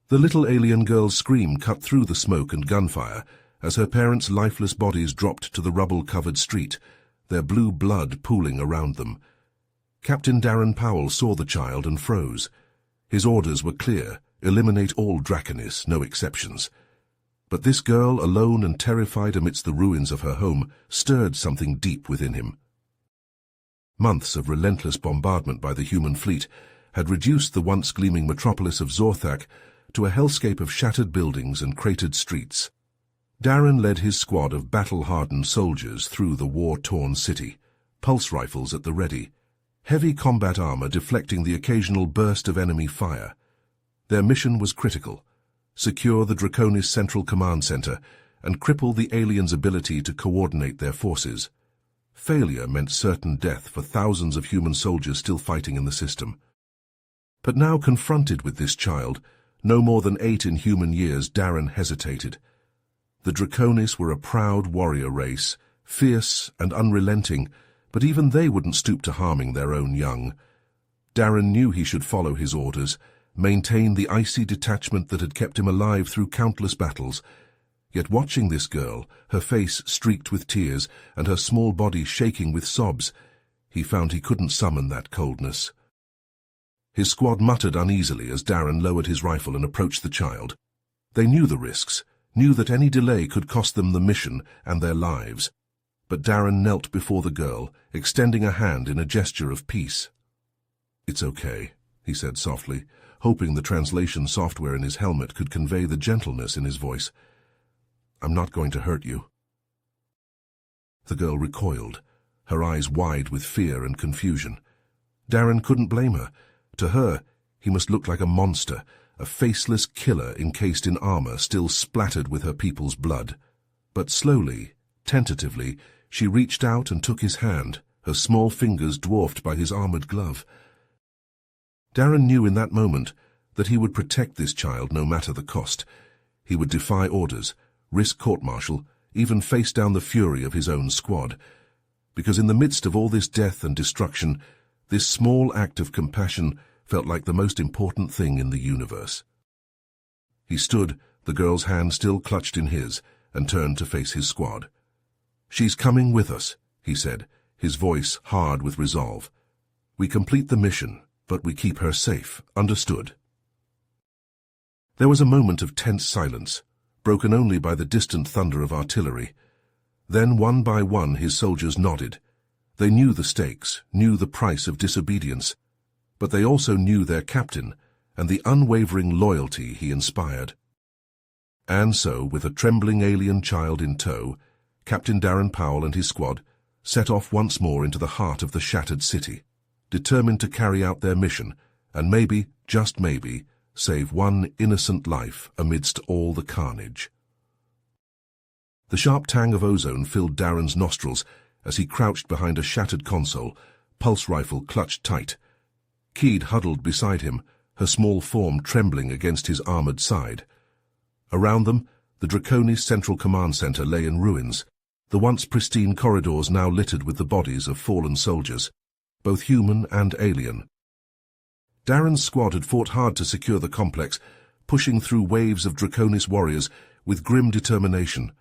The little alien girl's scream cut through the smoke and gunfire as her parents' lifeless bodies dropped to the rubble-covered street, their blue blood pooling around them. Captain Darren Powell saw the child and froze. His orders were clear: eliminate all Draconis, no exceptions. But this girl, alone and terrified amidst the ruins of her home, stirred something deep within him. Months of relentless bombardment by the human fleet had reduced the once gleaming metropolis of Zorthak to a hellscape of shattered buildings and cratered streets. Darren led his squad of battle-hardened soldiers through the war-torn city, pulse rifles at the ready, heavy combat armor deflecting the occasional burst of enemy fire. Their mission was critical: secure the Draconis Central Command Center and cripple the aliens' ability to coordinate their forces. Failure meant certain death for thousands of human soldiers still fighting in the system. But now confronted with this child, no more than 8 in human years, Darren hesitated. The Draconis were a proud warrior race, fierce and unrelenting, but even they wouldn't stoop to harming their own young. Darren knew he should follow his orders, maintain the icy detachment that had kept him alive through countless battles. Yet watching this girl, her face streaked with tears and her small body shaking with sobs, he found he couldn't summon that coldness. His squad muttered uneasily as Darren lowered his rifle and approached the child. They knew the risks, knew that any delay could cost them the mission and their lives. But Darren knelt before the girl, extending a hand in a gesture of peace. "It's okay," he said softly, hoping the translation software in his helmet could convey the gentleness in his voice. "I'm not going to hurt you." The girl recoiled, her eyes wide with fear and confusion. Darren couldn't blame her. To her, he must look like a monster, a faceless killer encased in armor still splattered with her people's blood. But slowly, tentatively, she reached out and took his hand, her small fingers dwarfed by his armored glove. Darren knew in that moment that he would protect this child no matter the cost. He would defy orders, risk court-martial, even face down the fury of his own squad. Because in the midst of all this death and destruction, this small act of compassion felt like the most important thing in the universe. He stood, the girl's hand still clutched in his, and turned to face his squad. "She's coming with us," he said, his voice hard with resolve. "We complete the mission, but we keep her safe, understood?" There was a moment of tense silence, broken only by the distant thunder of artillery. Then, one by one, his soldiers nodded. They knew the stakes, knew the price of disobedience, but they also knew their captain and the unwavering loyalty he inspired. And so, with a trembling alien child in tow, Captain Darren Powell and his squad set off once more into the heart of the shattered city, determined to carry out their mission and maybe, just maybe, save one innocent life amidst all the carnage. The sharp tang of ozone filled Darren's nostrils as he crouched behind a shattered console, pulse rifle clutched tight. Keed huddled beside him, her small form trembling against his armored side. Around them, the Draconis Central Command Center lay in ruins, the once pristine corridors now littered with the bodies of fallen soldiers, both human and alien. Darren's squad had fought hard to secure the complex, pushing through waves of Draconis warriors with grim determination.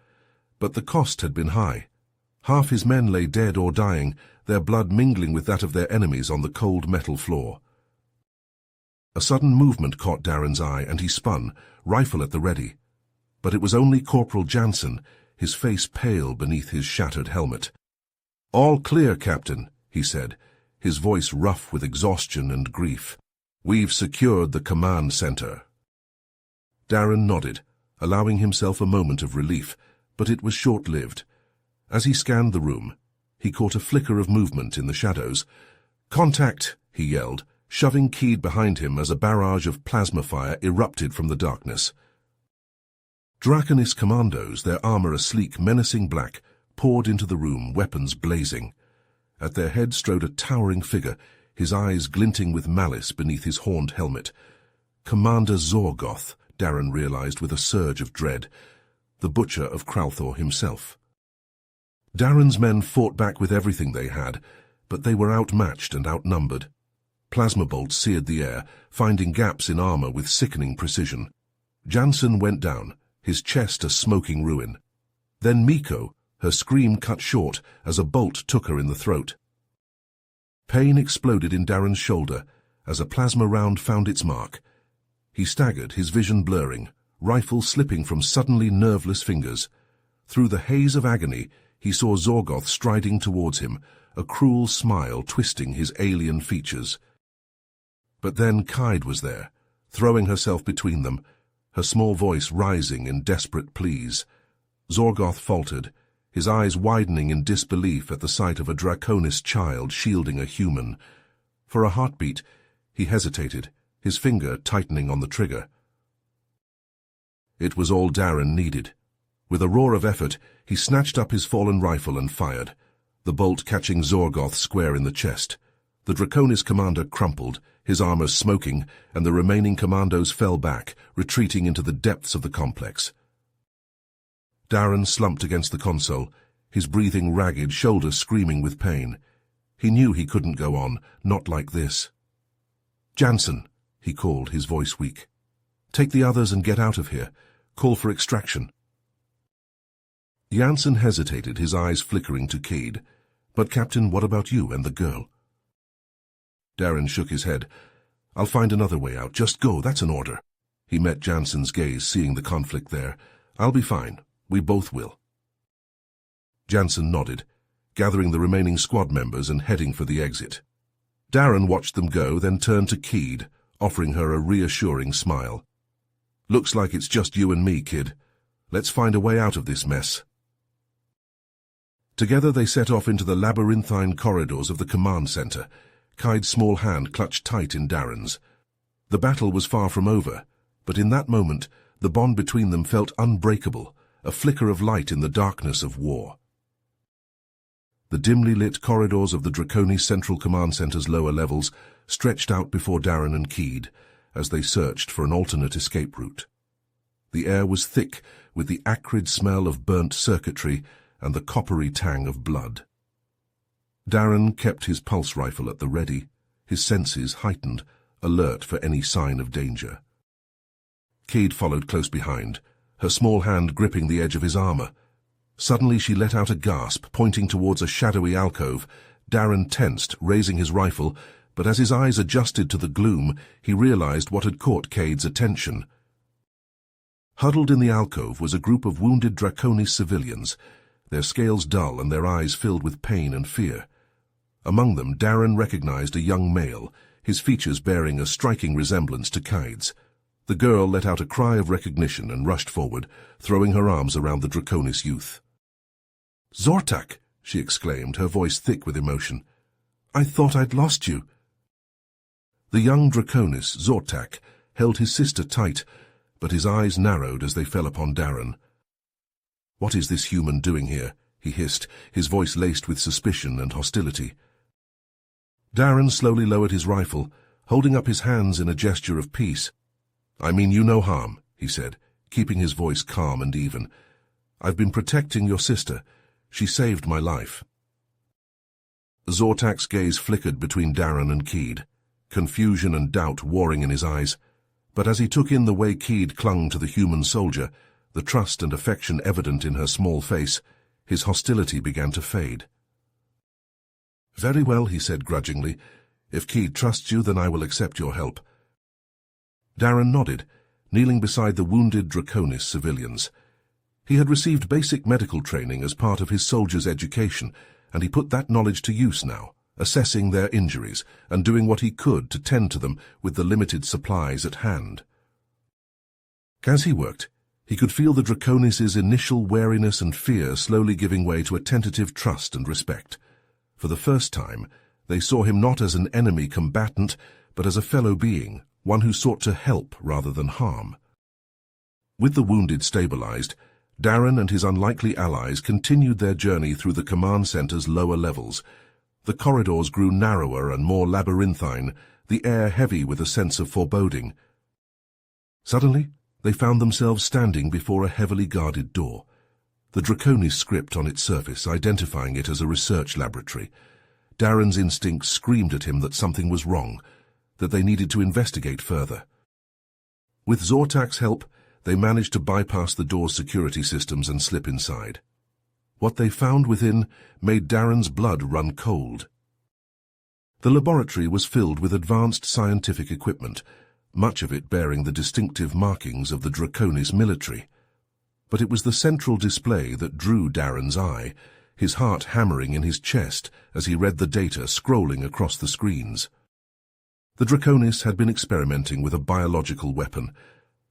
But the cost had been high. Half his men lay dead or dying, their blood mingling with that of their enemies on the cold metal floor. A sudden movement caught Darren's eye, and he spun, rifle at the ready. But it was only Corporal Jansen, his face pale beneath his shattered helmet. "All clear, Captain," he said, his voice rough with exhaustion and grief. "We've secured the command center." Darren nodded, allowing himself a moment of relief, but it was short-lived. As he scanned the room, he caught a flicker of movement in the shadows. "Contact!" he yelled, shoving Keed behind him as a barrage of plasma fire erupted from the darkness. Draconis commandos, their armor a sleek, menacing black, poured into the room, weapons blazing. At their head strode a towering figure, his eyes glinting with malice beneath his horned helmet. Commander Zorgoth, Darren realized with a surge of dread, the butcher of Kralthor himself. Darren's men fought back with everything they had, but they were outmatched and outnumbered. Plasma bolts seared the air, finding gaps in armor with sickening precision. Jansen went down, his chest a smoking ruin. Then Miko, her scream cut short as a bolt took her in the throat. Pain exploded in Darren's shoulder as a plasma round found its mark. He staggered, his vision blurring, rifle slipping from suddenly nerveless fingers. Through the haze of agony, he saw Zorgoth striding towards him, a cruel smile twisting his alien features. But then Kaid was there, throwing herself between them, her small voice rising in desperate pleas. Zorgoth faltered, his eyes widening in disbelief at the sight of a Draconis child shielding a human. For a heartbeat, he hesitated, his finger tightening on the trigger. It was all Darren needed. With a roar of effort, he snatched up his fallen rifle and fired, the bolt catching Zorgoth square in the chest. The Draconis commander crumpled, his armor smoking, and the remaining commandos fell back, retreating into the depths of the complex. Darren slumped against the console, his breathing ragged, shoulders screaming with pain. He knew he couldn't go on, not like this. "Jansen," he called, his voice weak. "Take the others and get out of here. Call for extraction." Jansen hesitated, his eyes flickering to Kaid. "But Captain, what about you and the girl?" Darren shook his head. "I'll find another way out. Just go, that's an order." He met Jansen's gaze, seeing the conflict there. "I'll be fine. We both will." Jansen nodded, gathering the remaining squad members and heading for the exit. Darren watched them go, then turned to Kaid, offering her a reassuring smile. "Looks like it's just you and me, kid. Let's find a way out of this mess." Together they set off into the labyrinthine corridors of the command center, Kaid's small hand clutched tight in Darren's. The battle was far from over, but in that moment the bond between them felt unbreakable, a flicker of light in the darkness of war. The dimly lit corridors of the Draconis Central Command Center's lower levels stretched out before Darren and Kaid as they searched for an alternate escape route. The air was thick with the acrid smell of burnt circuitry and the coppery tang of blood. Darren kept his pulse rifle at the ready, his senses heightened, alert for any sign of danger. Kaid followed close behind, her small hand gripping the edge of his armor. Suddenly she let out a gasp, pointing towards a shadowy alcove. Darren tensed, raising his rifle, but as his eyes adjusted to the gloom, he realized what had caught Kaid's attention. Huddled in the alcove was a group of wounded Draconis civilians, their scales dull and their eyes filled with pain and fear. Among them, Darren recognized a young male, his features bearing a striking resemblance to Kaid's. The girl let out a cry of recognition and rushed forward, throwing her arms around the Draconis youth. "Zortak!" she exclaimed, her voice thick with emotion. "I thought I'd lost you." The young Draconis, Zortak, held his sister tight, but his eyes narrowed as they fell upon Darren. "What is this human doing here?" he hissed, his voice laced with suspicion and hostility. Darren slowly lowered his rifle, holding up his hands in a gesture of peace. "I mean you no harm," he said, keeping his voice calm and even. "I've been protecting your sister. She saved my life." Zortak's gaze flickered between Darren and Kaid, confusion and doubt warring in his eyes. But as he took in the way Kaid clung to the human soldier, the trust and affection evident in her small face, his hostility began to fade. "Very well," he said grudgingly. "If Kaid trusts you, then I will accept your help." Darren nodded, kneeling beside the wounded Draconis civilians. He had received basic medical training as part of his soldier's education, and he put that knowledge to use now, assessing their injuries and doing what he could to tend to them with the limited supplies at hand. As he worked, he could feel the Draconis' initial wariness and fear slowly giving way to a tentative trust and respect. For the first time, they saw him not as an enemy combatant, but as a fellow being, one who sought to help rather than harm. With the wounded stabilized, Darren and his unlikely allies continued their journey through the command center's lower levels. The corridors grew narrower and more labyrinthine, the air heavy with a sense of foreboding. Suddenly, they found themselves standing before a heavily guarded door. The Draconis script on its surface, identifying it as a research laboratory. Darren's instincts screamed at him that something was wrong, that they needed to investigate further. With Zortak's help, they managed to bypass the door's security systems and slip inside. What they found within made Darren's blood run cold. The laboratory was filled with advanced scientific equipment, much of it bearing the distinctive markings of the Draconis military. But it was the central display that drew Darren's eye, his heart hammering in his chest as he read the data scrolling across the screens. The Draconis had been experimenting with a biological weapon,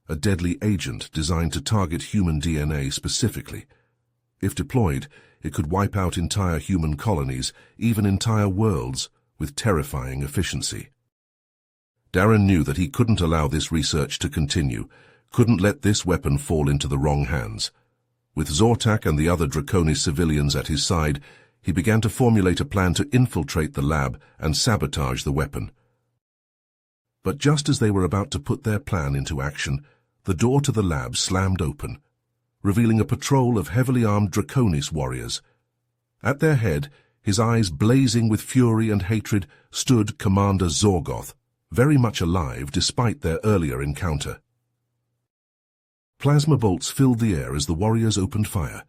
a deadly agent designed to target human DNA specifically. If deployed, it could wipe out entire human colonies, even entire worlds, with terrifying efficiency. Darren knew that he couldn't allow this research to continue, couldn't let this weapon fall into the wrong hands. With Zortak and the other Draconis civilians at his side, he began to formulate a plan to infiltrate the lab and sabotage the weapon. But just as they were about to put their plan into action, the door to the lab slammed open, revealing a patrol of heavily armed Draconis warriors. At their head, his eyes blazing with fury and hatred, stood Commander Zorgoth, very much alive despite their earlier encounter. Plasma bolts filled the air as the warriors opened fire,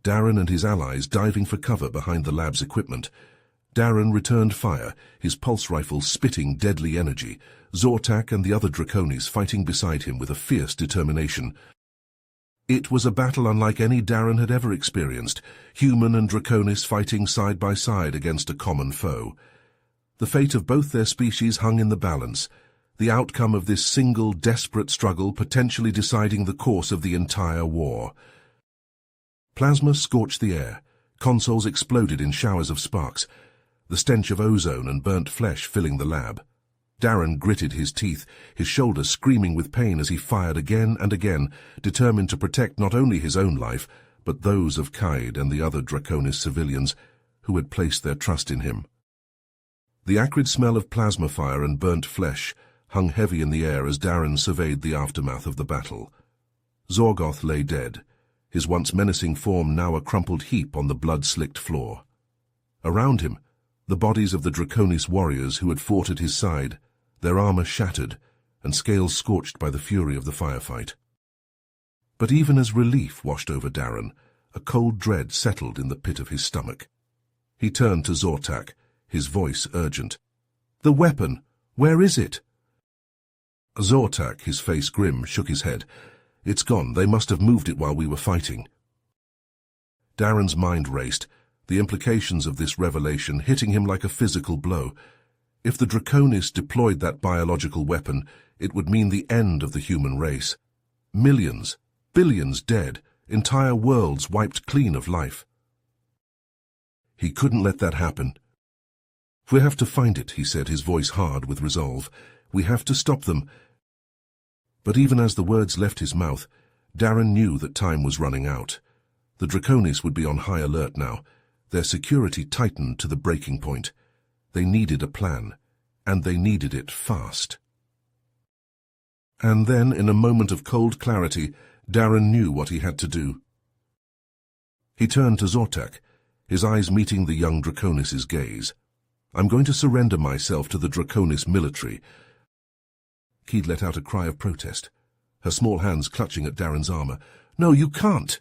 Darren and his allies diving for cover behind the lab's equipment. Darren returned fire, his pulse rifle spitting deadly energy, Zortak and the other Draconis fighting beside him with a fierce determination. It was a battle unlike any Darren had ever experienced, human and Draconis fighting side by side against a common foe. The fate of both their species hung in the balance, the outcome of this single, desperate struggle potentially deciding the course of the entire war. Plasma scorched the air, consoles exploded in showers of sparks, the stench of ozone and burnt flesh filling the lab. Darren gritted his teeth, his shoulders screaming with pain as he fired again and again, determined to protect not only his own life, but those of Kaid and the other Draconis civilians who had placed their trust in him. The acrid smell of plasma fire and burnt flesh hung heavy in the air as Darren surveyed the aftermath of the battle. Zorgoth lay dead, his once menacing form now a crumpled heap on the blood-slicked floor. Around him, the bodies of the Draconis warriors who had fought at his side, their armor shattered and scales scorched by the fury of the firefight. But even as relief washed over Darren, a cold dread settled in the pit of his stomach. He turned to Zortak, his voice urgent. "The weapon! Where is it?" Zortak, his face grim, shook his head. "It's gone. They must have moved it while we were fighting." Darren's mind raced, the implications of this revelation hitting him like a physical blow. If the Draconis deployed that biological weapon, it would mean the end of the human race. Millions, billions dead, entire worlds wiped clean of life. He couldn't let that happen. "We have to find it," he said, his voice hard with resolve. "We have to stop them." But even as the words left his mouth, Darren knew that time was running out. The Draconis would be on high alert now, their security tightened to the breaking point. They needed a plan, and they needed it fast. And then, in a moment of cold clarity, Darren knew what he had to do. He turned to Zortak, his eyes meeting the young Draconis' gaze. "I'm going to surrender myself to the Draconis military." Kaid let out a cry of protest, her small hands clutching at Darren's armor. "No, you can't!"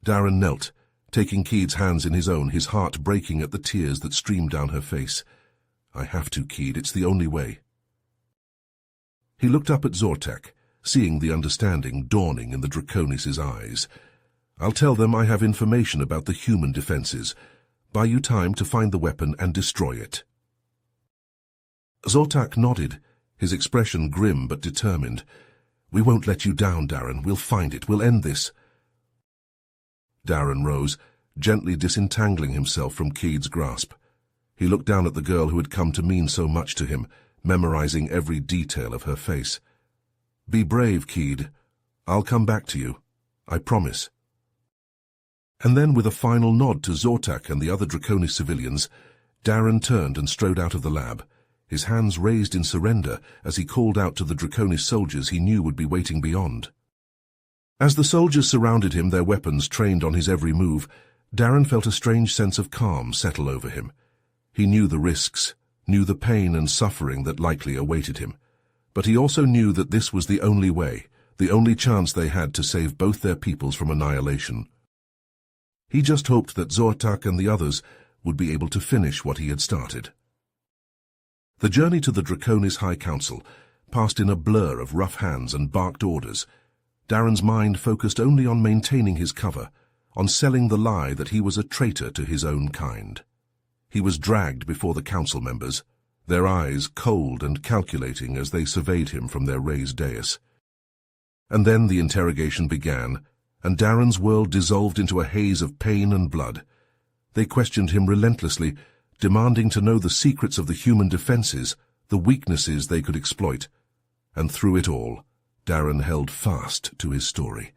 Darren knelt, taking Kaid's hands in his own, his heart breaking at the tears that streamed down her face. "I have to, Kaid. It's the only way." He looked up at Zortak, seeing the understanding dawning in the Draconis' eyes. "I'll tell them I have information about the human defenses. Buy you time to find the weapon and destroy it." Zortak nodded, his expression grim but determined. "We won't let you down, Darren. We'll find it. We'll end this." Darren rose, gently disentangling himself from Kaid's grasp. He looked down at the girl who had come to mean so much to him, memorizing every detail of her face. "Be brave, Kaid. I'll come back to you. I promise." And then, with a final nod to Zortak and the other Draconis civilians, Darren turned and strode out of the lab, his hands raised in surrender as he called out to the Draconis soldiers he knew would be waiting beyond. As the soldiers surrounded him, their weapons trained on his every move, Darren felt a strange sense of calm settle over him. He knew the risks, knew the pain and suffering that likely awaited him. But he also knew that this was the only way, the only chance they had to save both their peoples from annihilation. He just hoped that Zortak and the others would be able to finish what he had started. The journey to the Draconis High Council passed in a blur of rough hands and barked orders. Darren's mind focused only on maintaining his cover, on selling the lie that he was a traitor to his own kind. He was dragged before the council members, their eyes cold and calculating as they surveyed him from their raised dais. And then the interrogation began, and Darren's world dissolved into a haze of pain and blood. They questioned him relentlessly, demanding to know the secrets of the human defenses, the weaknesses they could exploit. And through it all, Darren held fast to his story,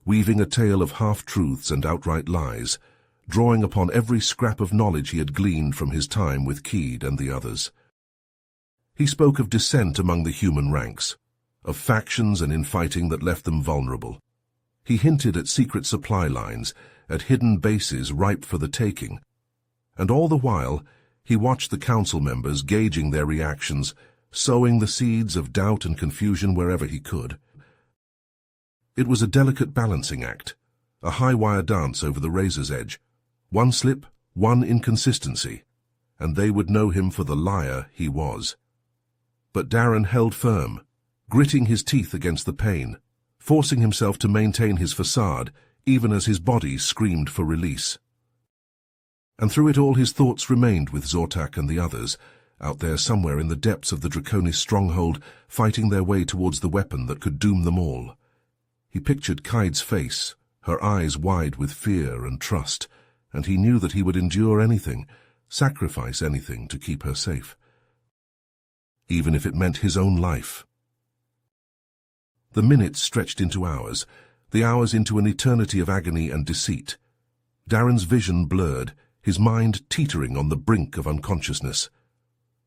weaving a tale of half-truths and outright lies, drawing upon every scrap of knowledge he had gleaned from his time with Keed and the others. He spoke of dissent among the human ranks, of factions and infighting that left them vulnerable. He hinted at secret supply lines, at hidden bases ripe for the taking. And all the while, he watched the council members gauging their reactions, sowing the seeds of doubt and confusion wherever he could. It was a delicate balancing act, a high-wire dance over the razor's edge. One slip, one inconsistency, and they would know him for the liar he was. But Darren held firm, gritting his teeth against the pain, forcing himself to maintain his facade even as his body screamed for release. And through it all his thoughts remained with Zortak and the others, out there somewhere in the depths of the Draconis stronghold, fighting their way towards the weapon that could doom them all. He pictured Kaid's face, her eyes wide with fear and trust, and he knew that he would endure anything, sacrifice anything to keep her safe, even if it meant his own life. The minutes stretched into hours, the hours into an eternity of agony and deceit. Darren's vision blurred, his mind teetering on the brink of unconsciousness.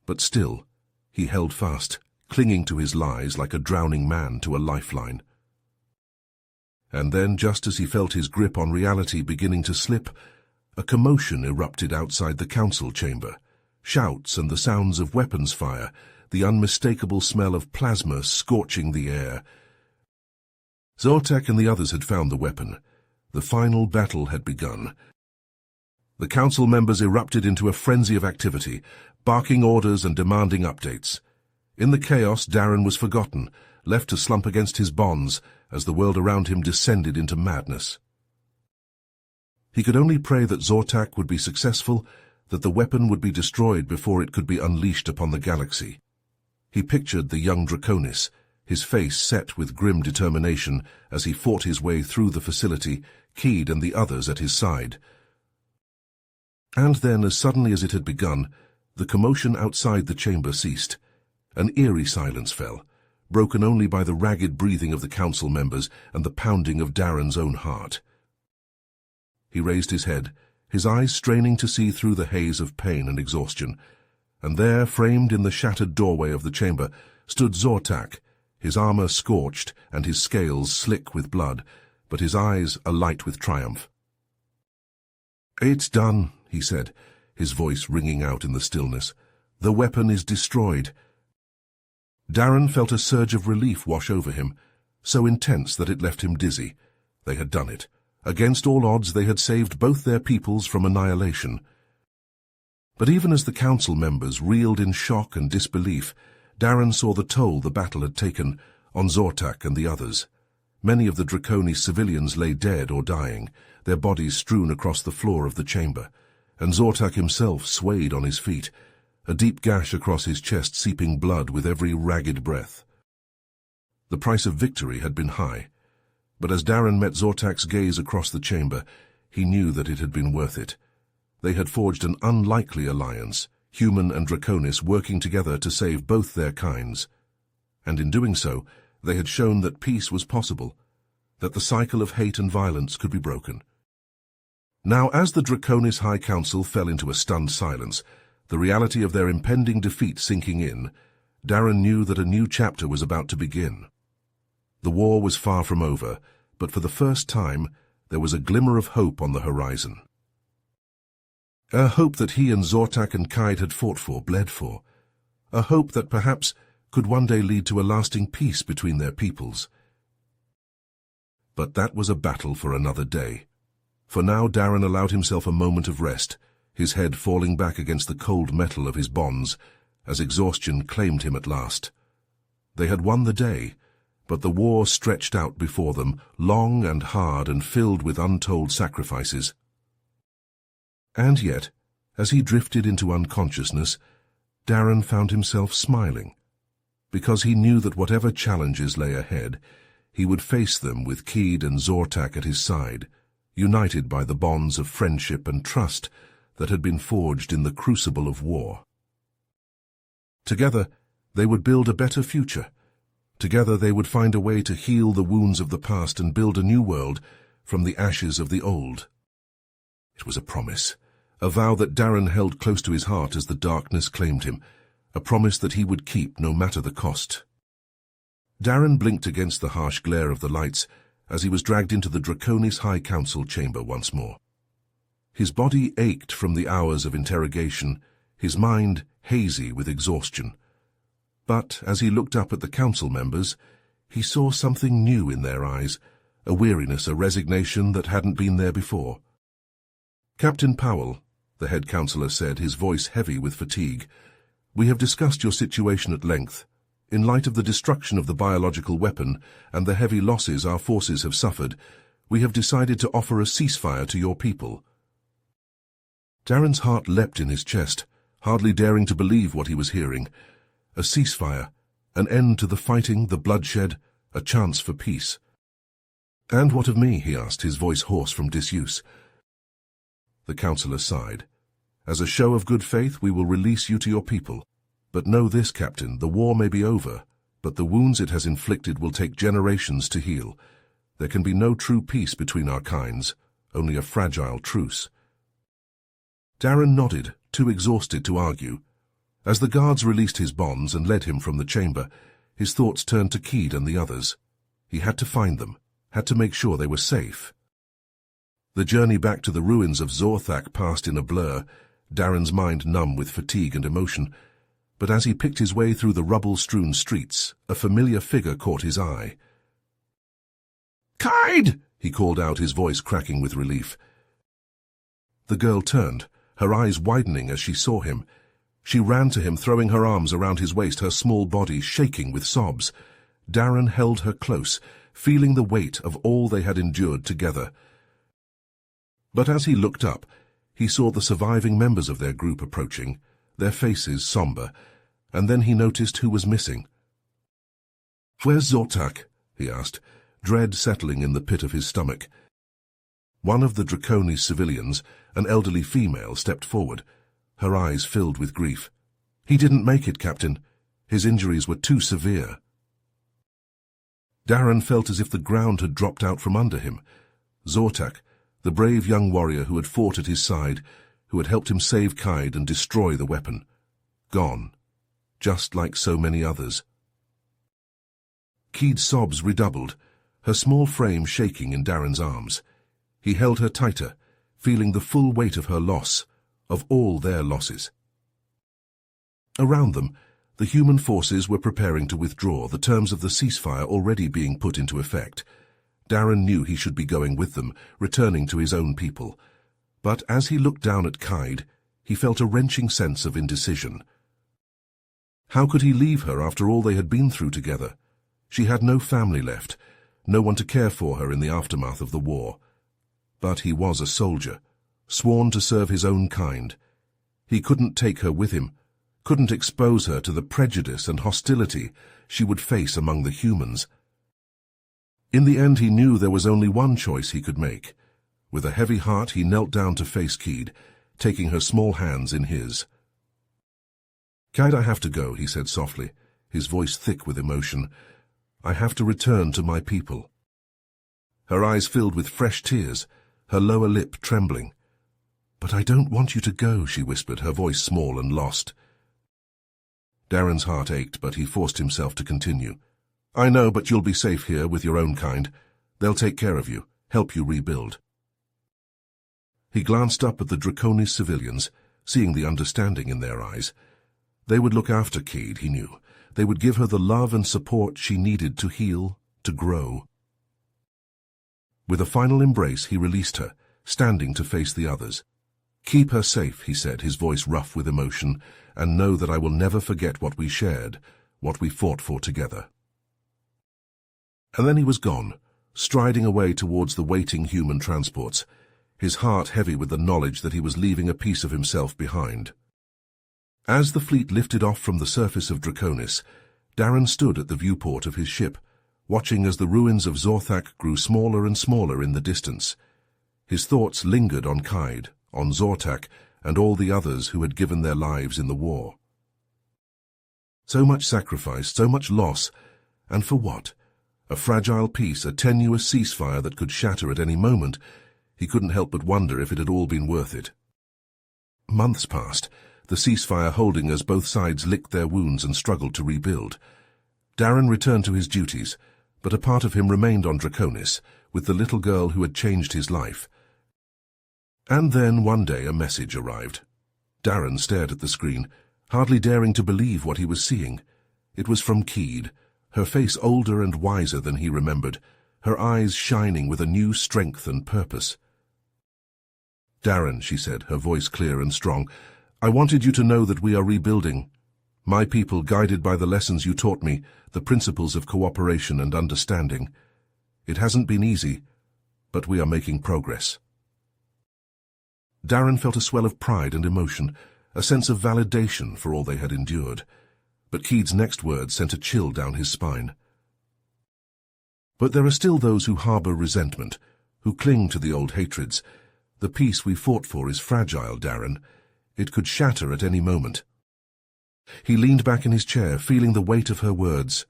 But still, he held fast, clinging to his lies like a drowning man to a lifeline. And then, just as he felt his grip on reality beginning to slip, a commotion erupted outside the council chamber. Shouts and the sounds of weapons fire, the unmistakable smell of plasma scorching the air. Zortak and the others had found the weapon. The final battle had begun. The council members erupted into a frenzy of activity, barking orders and demanding updates. In the chaos, Darren was forgotten, left to slump against his bonds as the world around him descended into madness. He could only pray that Zortak would be successful, that the weapon would be destroyed before it could be unleashed upon the galaxy. He pictured the young Draconis, his face set with grim determination as he fought his way through the facility, Keed and the others at his side. And then, as suddenly as it had begun, the commotion outside the chamber ceased. An eerie silence fell, broken only by the ragged breathing of the council members and the pounding of Darren's own heart. He raised his head, his eyes straining to see through the haze of pain and exhaustion, and there, framed in the shattered doorway of the chamber, stood Zortak, his armor scorched and his scales slick with blood, but his eyes alight with triumph. "It's done," he said, his voice ringing out in the stillness. "The weapon is destroyed." Darren felt a surge of relief wash over him, so intense that it left him dizzy. They had done it. Against all odds, they had saved both their peoples from annihilation. But even as the council members reeled in shock and disbelief, Darren saw the toll the battle had taken on Zortak and the others. Many of the Draconis civilians lay dead or dying, their bodies strewn across the floor of the chamber, and Zortak himself swayed on his feet, a deep gash across his chest seeping blood with every ragged breath. The price of victory had been high, but as Darren met Zortak's gaze across the chamber, he knew that it had been worth it. They had forged an unlikely alliance, human and Draconis working together to save both their kinds. And in doing so, they had shown that peace was possible, that the cycle of hate and violence could be broken. Now, as the Draconis High Council fell into a stunned silence, the reality of their impending defeat sinking in, Darren knew that a new chapter was about to begin. The war was far from over, but for the first time, there was a glimmer of hope on the horizon. A hope that he and Zortak and Kaid had fought for, bled for. A hope that perhaps could one day lead to a lasting peace between their peoples. But that was a battle for another day. For now Darren allowed himself a moment of rest, his head falling back against the cold metal of his bonds, as exhaustion claimed him at last. They had won the day, but the war stretched out before them, long and hard and filled with untold sacrifices. And yet, as he drifted into unconsciousness, Darren found himself smiling, because he knew that whatever challenges lay ahead, he would face them with Keed and Zortak at his side, united by the bonds of friendship and trust that had been forged in the crucible of war. Together, they would build a better future. Together they would find a way to heal the wounds of the past and build a new world from the ashes of the old. It was a promise, a vow that Darren held close to his heart as the darkness claimed him, a promise that he would keep no matter the cost. Darren blinked against the harsh glare of the lights as he was dragged into the Draconis High Council chamber once more. His body ached from the hours of interrogation, his mind hazy with exhaustion. But as he looked up at the council members, he saw something new in their eyes, a weariness, a resignation that hadn't been there before. "Captain Powell," the head councillor said, his voice heavy with fatigue, "we have discussed your situation at length. In light of the destruction of the biological weapon and the heavy losses our forces have suffered, we have decided to offer a ceasefire to your people." Darren's heart leapt in his chest, hardly daring to believe what he was hearing. A ceasefire, an end to the fighting, the bloodshed, a chance for peace. "And what of me?" he asked, his voice hoarse from disuse. The councillor sighed. "As a show of good faith, we will release you to your people. But know this, Captain, the war may be over, but the wounds it has inflicted will take generations to heal. There can be no true peace between our kinds, only a fragile truce." Darren nodded, too exhausted to argue. As the guards released his bonds and led him from the chamber, his thoughts turned to Keed and the others. He had to find them, had to make sure they were safe. The journey back to the ruins of Zorthak passed in a blur, Darren's mind numb with fatigue and emotion. But as he picked his way through the rubble-strewn streets, a familiar figure caught his eye. "Keed!" he called out, his voice cracking with relief. The girl turned, her eyes widening as she saw him. She ran to him, throwing her arms around his waist, her small body shaking with sobs. Darren held her close, feeling the weight of all they had endured together. But as he looked up, he saw the surviving members of their group approaching, their faces somber, and then he noticed who was missing. "Where's Zortak?" he asked, dread settling in the pit of his stomach. One of the Draconis civilians, an elderly female, stepped forward, her eyes filled with grief. "He didn't make it, Captain. His injuries were too severe." Darren felt as if the ground had dropped out from under him. Zortak, the brave young warrior who had fought at his side, who had helped him save Keed and destroy the weapon. Gone, just like so many others. Keed's sobs redoubled, her small frame shaking in Darren's arms. He held her tighter, feeling the full weight of her loss, of all their losses. Around them, the human forces were preparing to withdraw, the terms of the ceasefire already being put into effect. Darren knew he should be going with them, returning to his own people. But as he looked down at Keed, he felt a wrenching sense of indecision. How could he leave her after all they had been through together? She had no family left, no one to care for her in the aftermath of the war. But he was a soldier, sworn to serve his own kind. He couldn't take her with him, couldn't expose her to the prejudice and hostility she would face among the humans. In the end, he knew there was only one choice he could make. With a heavy heart, he knelt down to face Keed, taking her small hands in his. "Keed, I have to go," he said softly, his voice thick with emotion. "I have to return to my people." Her eyes filled with fresh tears, her lower lip trembling. "But I don't want you to go," she whispered, her voice small and lost. Darren's heart ached, but he forced himself to continue. "I know, but you'll be safe here with your own kind. They'll take care of you, help you rebuild." He glanced up at the Draconis civilians, seeing the understanding in their eyes. They would look after Keed, he knew. They would give her the love and support she needed to heal, to grow. With a final embrace, he released her, standing to face the others. "Keep her safe," he said, his voice rough with emotion, "and know that I will never forget what we shared, what we fought for together." And then he was gone, striding away towards the waiting human transports, his heart heavy with the knowledge that he was leaving a piece of himself behind. As the fleet lifted off from the surface of Draconis, Darren stood at the viewport of his ship, watching as the ruins of Zorthak grew smaller and smaller in the distance. His thoughts lingered on Kaid, on Zortak, and all the others who had given their lives in the war. So much sacrifice, so much loss, and for what? A fragile peace, a tenuous ceasefire that could shatter at any moment. He couldn't help but wonder if it had all been worth it. Months passed, the ceasefire holding as both sides licked their wounds and struggled to rebuild. Darren returned to his duties, but a part of him remained on Draconis, with the little girl who had changed his life. And then one day a message arrived. Darren stared at the screen, hardly daring to believe what he was seeing. It was from Kaid, her face older and wiser than he remembered, her eyes shining with a new strength and purpose. "Darren," she said, her voice clear and strong, "I wanted you to know that we are rebuilding. My people, guided by the lessons you taught me, the principles of cooperation and understanding. It hasn't been easy, but we are making progress." Darren felt a swell of pride and emotion, a sense of validation for all they had endured. But Kaid's next words sent a chill down his spine. "But there are still those who harbor resentment, who cling to the old hatreds. The peace we fought for is fragile, Darren. It could shatter at any moment." He leaned back in his chair, feeling the weight of her words.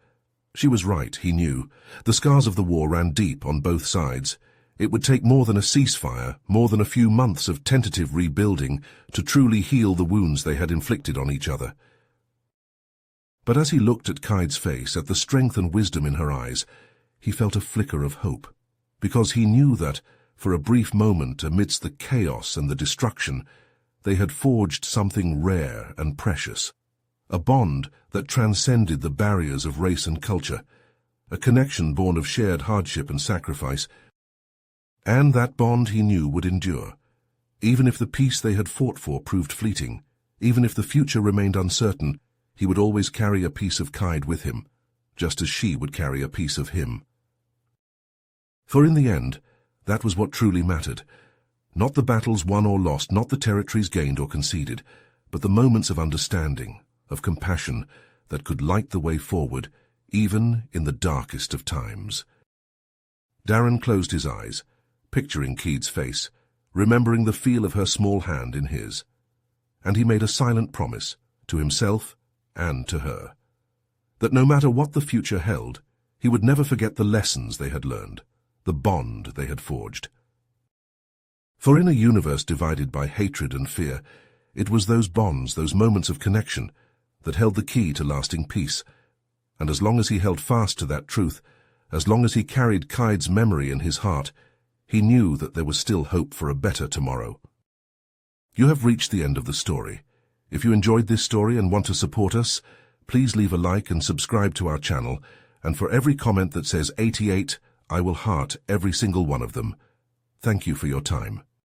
She was right, he knew. The scars of the war ran deep on both sides. It would take more than a ceasefire, more than a few months of tentative rebuilding to truly heal the wounds they had inflicted on each other. But as he looked at Kaid's face, at the strength and wisdom in her eyes, he felt a flicker of hope, because he knew that, for a brief moment amidst the chaos and the destruction, they had forged something rare and precious. A bond that transcended the barriers of race and culture, a connection born of shared hardship and sacrifice. And that bond, he knew, would endure. Even if the peace they had fought for proved fleeting, even if the future remained uncertain, he would always carry a piece of Kaid with him, just as she would carry a piece of him. For in the end, that was what truly mattered. Not the battles won or lost, not the territories gained or conceded, but the moments of understanding, of compassion, that could light the way forward, even in the darkest of times. Darren closed his eyes, picturing Kaid's face, remembering the feel of her small hand in his. And he made a silent promise, to himself and to her, that no matter what the future held, he would never forget the lessons they had learned, the bond they had forged. For in a universe divided by hatred and fear, it was those bonds, those moments of connection, that held the key to lasting peace. And as long as he held fast to that truth, as long as he carried Kaid's memory in his heart, he knew that there was still hope for a better tomorrow. You have reached the end of the story. If you enjoyed this story and want to support us, please leave a like and subscribe to our channel, and for every comment that says 88, I will heart every single one of them. Thank you for your time.